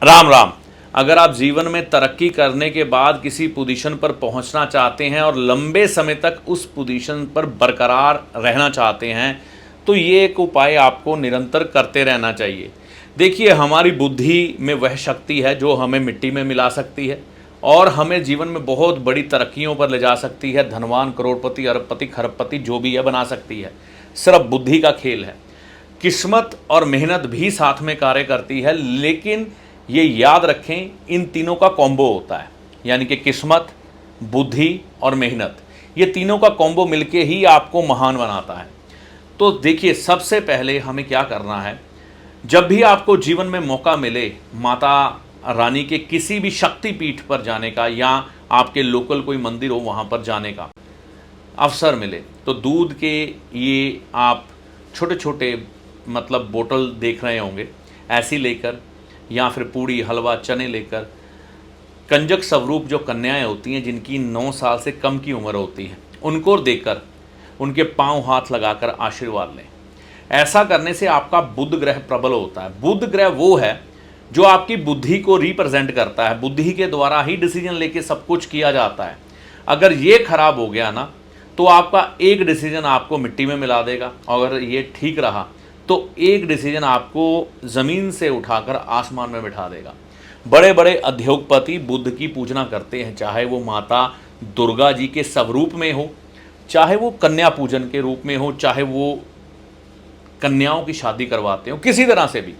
राम राम। अगर आप जीवन में तरक्की करने के बाद किसी पोजीशन पर पहुंचना चाहते हैं और लंबे समय तक उस पोजीशन पर बरकरार रहना चाहते हैं तो ये एक उपाय आपको निरंतर करते रहना चाहिए। देखिए, हमारी बुद्धि में वह शक्ति है जो हमें मिट्टी में मिला सकती है और हमें जीवन में बहुत बड़ी तरक्कियों पर ले जा सकती है। धनवान, करोड़पति, अरबपति, खरबपति जो भी है बना सकती है। सिर्फ बुद्धि का खेल है। किस्मत और मेहनत भी साथ में कार्य करती है, लेकिन ये याद रखें, इन तीनों का कॉम्बो होता है। यानी कि किस्मत, बुद्धि और मेहनत, ये तीनों का कॉम्बो मिलके ही आपको महान बनाता है। तो देखिए, सबसे पहले हमें क्या करना है, जब भी आपको जीवन में मौका मिले माता रानी के किसी भी शक्ति पीठ पर जाने का या आपके लोकल कोई मंदिर हो वहाँ पर जाने का अवसर मिले, तो दूध के ये आप छोटे छोटे मतलब बोतल देख रहे होंगे, ऐसी लेकर या फिर पूड़ी, हलवा, चने लेकर कंजक स्वरूप जो कन्याएं होती हैं जिनकी 9 साल से कम की उम्र होती है, उनको देकर उनके पांव हाथ लगाकर आशीर्वाद लें। ऐसा करने से आपका बुध ग्रह प्रबल होता है। बुध ग्रह वो है जो आपकी बुद्धि को रिप्रेजेंट करता है। बुद्धि के द्वारा ही डिसीजन लेके सब कुछ किया जाता है। अगर ये खराब हो गया ना तो आपका एक डिसीजन आपको मिट्टी में मिला देगा, और अगर ये ठीक रहा तो एक डिसीजन आपको ज़मीन से उठाकर आसमान में बिठा देगा। बड़े बड़े उद्योगपति बुद्ध की पूजना करते हैं, चाहे वो माता दुर्गा जी के स्वरूप में हो, चाहे वो कन्या पूजन के रूप में हो, चाहे वो कन्याओं की शादी करवाते हो, किसी तरह से भी।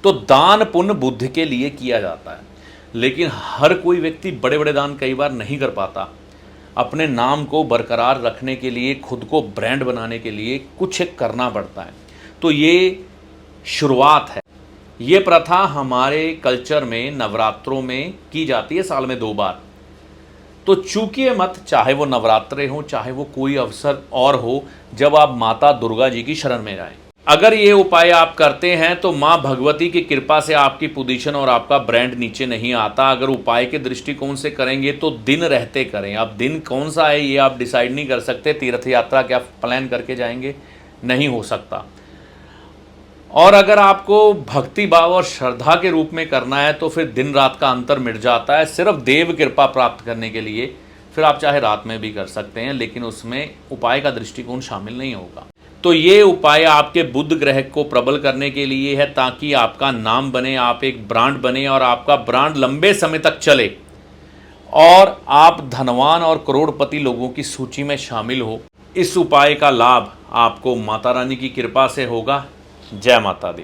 तो दान पुण्य बुद्ध के लिए किया जाता है, लेकिन हर कोई व्यक्ति बड़े बड़े दान कई बार नहीं कर पाता। अपने नाम को बरकरार रखने के लिए, खुद को ब्रांड बनाने के लिए कुछ एक करना पड़ता है। तो ये शुरुआत है। ये प्रथा हमारे कल्चर में नवरात्रों में की जाती है, साल में 2 बार। तो चूकिए मत, चाहे वो नवरात्रे हो, चाहे वो कोई अवसर और हो, जब आप माता दुर्गा जी की शरण में जाएं। अगर ये उपाय आप करते हैं तो माँ भगवती की कृपा से आपकी पोजीशन और आपका ब्रांड नीचे नहीं आता। अगर उपाय के दृष्टिकोण से करेंगे तो दिन रहते करें। अब दिन कौन सा है ये आप डिसाइड नहीं कर सकते। तीर्थ यात्रा क्या प्लान करके जाएंगे, नहीं हो सकता। और अगर आपको भक्ति भाव और श्रद्धा के रूप में करना है तो फिर दिन रात का अंतर मिट जाता है। सिर्फ देव कृपा प्राप्त करने के लिए फिर आप चाहे रात में भी कर सकते हैं, लेकिन उसमें उपाय का दृष्टिकोण शामिल नहीं होगा। तो ये उपाय आपके बुध ग्रह को प्रबल करने के लिए है, ताकि आपका नाम बने, आप एक ब्रांड बने और आपका ब्रांड लंबे समय तक चले और आप धनवान और करोड़पति लोगों की सूची में शामिल हो। इस उपाय का लाभ आपको माता रानी की कृपा से होगा। जय माता दी।